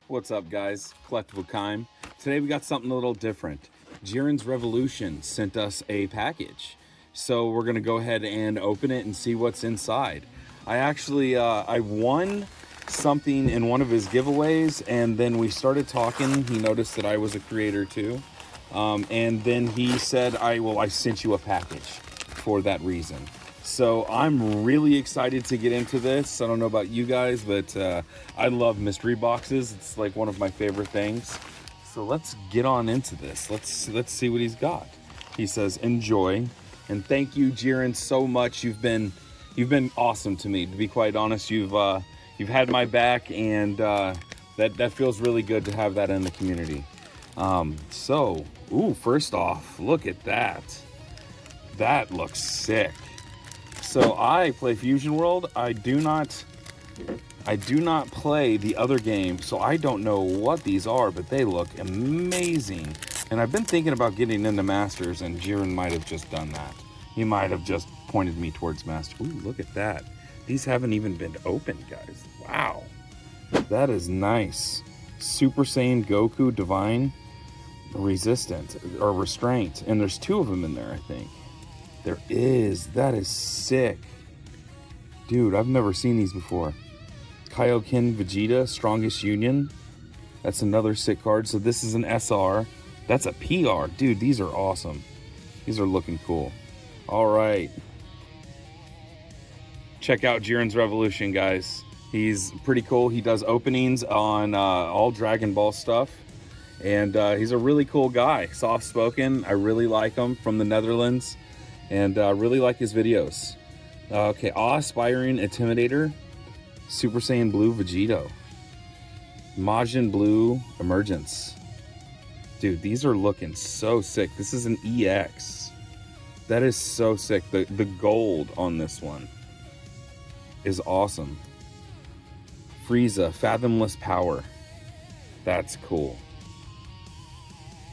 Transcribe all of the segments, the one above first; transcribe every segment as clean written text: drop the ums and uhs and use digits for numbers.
What's up, guys? Collectible Khime. Today we got something a little different. Jirens Revolution sent us a package, so we're gonna go ahead and open it and see what's inside. I actually I won something in one of his giveaways, and then we started talking. He noticed that I was a creator too, and then he said, I sent you a package for that reason. So I'm really excited to get into this. I don't know about you guys, but I love mystery boxes. It's like one of my favorite things. So let's get on into this. Let's see what he's got. He says, enjoy. And thank you, Jiren, so much. You've been awesome to me. To be quite honest, you've had my back, and that feels really good to have that in the community. First off, look at that. That looks sick. So I play Fusion World. I do not play the other game, so I don't know what these are, but they look amazing. And I've been thinking about getting into Masters, and Jiren might have just done that. He might have just pointed me towards Master. Ooh, look at that. These haven't even been opened, guys. Wow. That is nice. Super Saiyan Goku Divine Resistant or Restraint. And there's two of them in there, I think. There is. That is sick. Dude, I've never seen these before. Kaioken Vegeta, Strongest Union. That's another sick card. So this is an SR. That's a PR. Dude, these are awesome. These are looking cool. All right. Check out Jirens Revolution, guys. He's pretty cool. He does openings on all Dragon Ball stuff. And he's a really cool guy. Soft-spoken. I really like him, from the Netherlands. And really like his videos. Okay, Awe-Inspiring Intimidator. Super Saiyan Blue Vegito. Majin Blue Emergence. Dude, these are looking so sick. This is an EX. That is so sick. The gold on this one is awesome. Frieza, Fathomless Power. That's cool.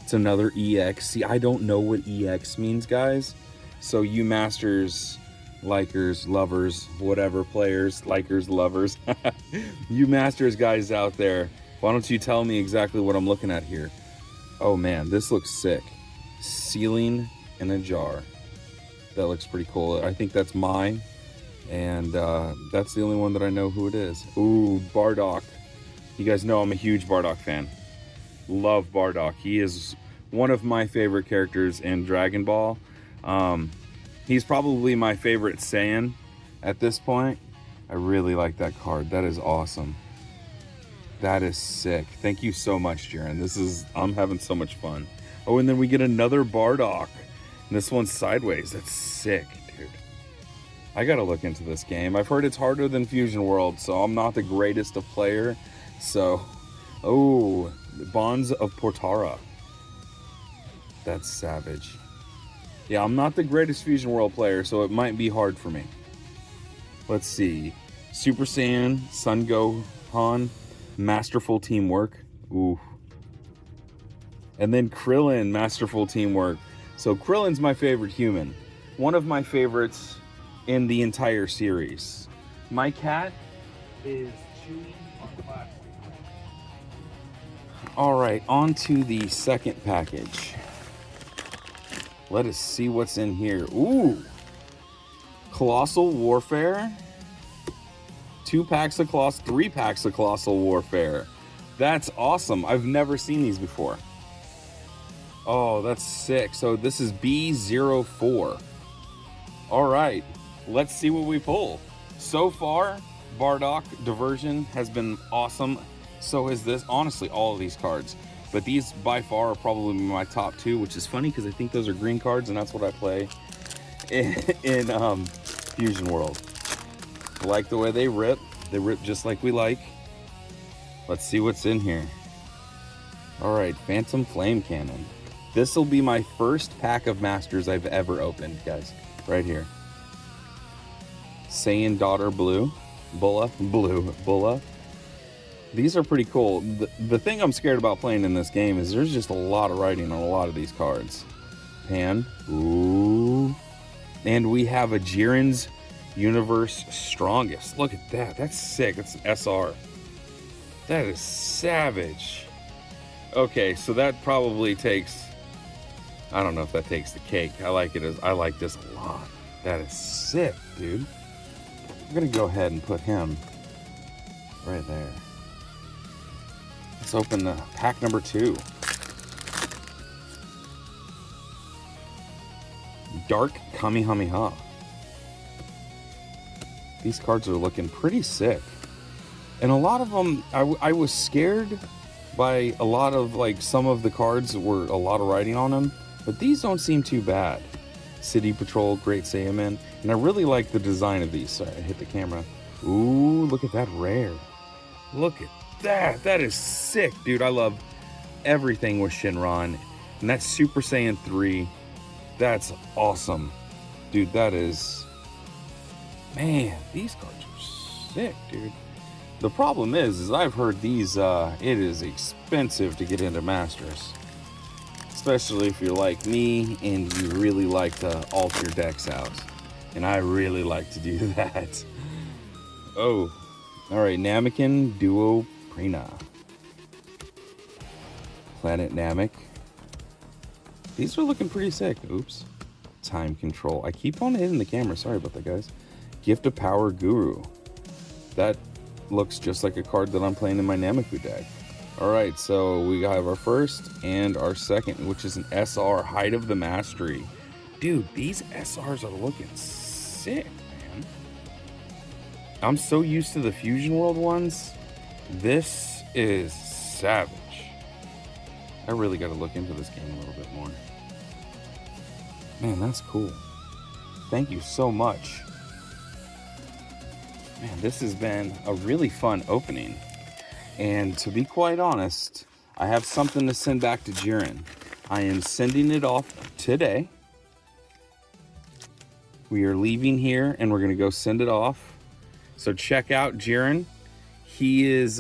It's another EX. See, I don't know what EX means, guys. So you Masters, likers, lovers, whatever, players, likers, lovers, you Masters guys out there, why don't you tell me exactly what I'm looking at here? Oh man, this looks sick. Ceiling in a jar. That looks pretty cool. I think that's mine, and that's the only one that I know who it is. Ooh, Bardock. You guys know I'm a huge Bardock fan. Love Bardock. He is one of my favorite characters in Dragon Ball. He's probably my favorite Saiyan at this point. I really like that card. That is awesome. That is sick. Thank you so much, Jiren. I'm having so much fun. Oh, and then we get another Bardock. And this one's sideways. That's sick, dude. I gotta look into this game. I've heard it's harder than Fusion World, so I'm not the greatest of player. So, oh, Bonds of Portara. That's savage. Yeah, I'm not the greatest Fusion World player, so it might be hard for me. Let's see. Super Saiyan, Sun Gohan, Masterful Teamwork. Ooh. And then Krillin, Masterful Teamwork. So Krillin's my favorite human. One of my favorites in the entire series. My cat is chewing on plastic. All right, on to the second package. Let us see what's in here. Ooh, Colossal Warfare. 2 packs of 3 packs of Colossal Warfare. That's awesome. I've never seen these before. Oh, that's sick. So this is B04. All right, let's see what we pull. So far, Bardock Diversion has been awesome. So is this. Honestly, all of these cards. But these, by far, are probably my top 2, which is funny because I think those are green cards, and that's what I play in Fusion World. I like the way they rip. They rip just like we like. Let's see what's in here. All right, Phantom Flame Cannon. This will be my first pack of Masters I've ever opened, guys. Right here. Saiyan Daughter Blue. Bulla. These are pretty cool. The thing I'm scared about playing in this game is there's just a lot of writing on a lot of these cards. Pan. Ooh. And we have a Jirens Universe Strongest. Look at that. That's sick. That's an SR. That is savage. Okay, so that probably takes, I don't know if that takes the cake. I like this a lot. That is sick, dude. I'm gonna go ahead and put him right there. Let's open the pack number 2. Dark Kamehameha. These cards are looking pretty sick. And a lot of them, I was scared by a lot of, like, some of the cards were a lot of writing on them, but these don't seem too bad. City Patrol, Great Saiyaman, and I really like the design of these. Sorry, I hit the camera. Ooh, look at that rare. Look at that. That is sick, dude. I love everything with Shinron. And that's Super Saiyan 3. That's awesome. Dude, that is... Man, these cards are sick, dude. The problem is I've heard these, it is expensive to get into Masters. Especially if you're like me and you really like to alt your decks out. And I really like to do that. Oh, alright, Namekian Duo Prina. Planet Namek. These are looking pretty sick. Oops. Time Control. I keep on hitting the camera. Sorry about that, guys. Gift of Power Guru. That looks just like a card that I'm playing in my Nameku deck. Alright, so we have our first and our second, which is an SR, Height of the Mastery. Dude, these SRs are looking sick, man. I'm so used to the Fusion World ones. This is savage. I really got to look into this game a little bit more. Man, that's cool. Thank you so much. Man, this has been a really fun opening. And to be quite honest, I have something to send back to Jiren. I am sending it off today. We are leaving here and we're going to go send it off. So check out Jiren. He is,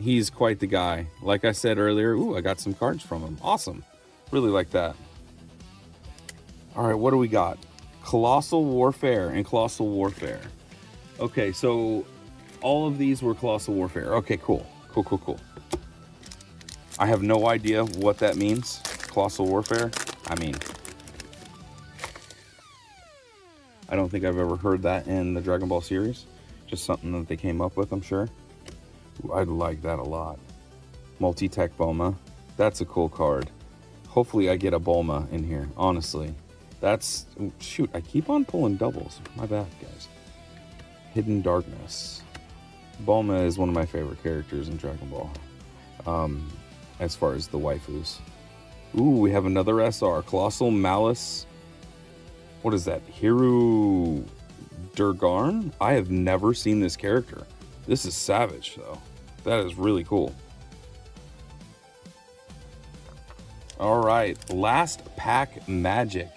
he's quite the guy. Like I said earlier, ooh, I got some cards from him. Awesome. Really like that. All right, what do we got? Colossal Warfare and Colossal Warfare. Okay, so all of these were Colossal Warfare. Okay, cool. Cool. I have no idea what that means. Colossal Warfare. I mean, I don't think I've ever heard that in the Dragon Ball series. Just something that they came up with, I'm sure. Ooh, I'd like that a lot. Multi-Tech Bulma. That's a cool card. Hopefully I get a Bulma in here, honestly. That's... Shoot, I keep on pulling doubles. My bad, guys. Hidden Darkness. Bulma is one of my favorite characters in Dragon Ball. As far as the waifus. Ooh, we have another SR. Colossal Malice. What is that? Hiru Durgarn? I have never seen this character. This is savage, though. That is really cool. Alright, Last Pack Magic.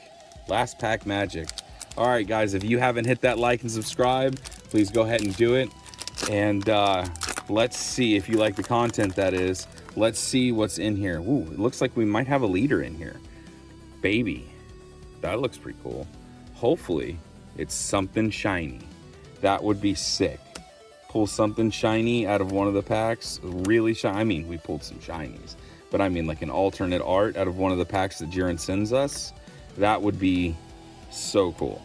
Last Pack Magic. Alright, guys, if you haven't hit that like and subscribe, please go ahead and do it. And let's see if you like the content, that is. Let's see what's in here. Ooh, it looks like we might have a leader in here. Baby. That looks pretty cool. Hopefully, it's something shiny. That would be sick. Pull something shiny out of one of the packs. Really shiny. I mean, we pulled some shinies. But I mean, like an alternate art out of one of the packs that Jiren sends us. That would be so cool.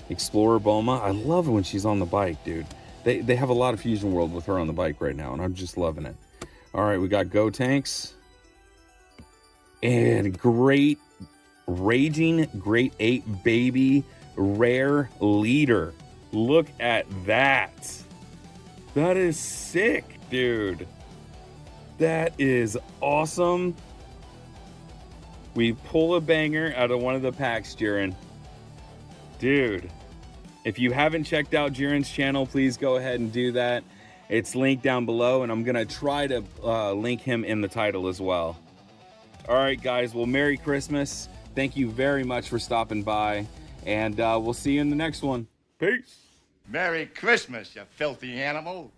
Explorer Bulma. I love it when she's on the bike, dude. They have a lot of Fusion World with her on the bike right now, and I'm just loving it. All right, we got Go Tanks. And Raging Great Ape Baby Rare Leader. Look at that. That is sick, dude. That is awesome. We pull a banger out of one of the packs, Jiren. Dude, if you haven't checked out Jiren's channel, please go ahead and do that. It's linked down below, and I'm going to try to link him in the title as well. All right, guys. Well, Merry Christmas. Thank you very much for stopping by, and we'll see you in the next one. Peace. Merry Christmas, you filthy animal.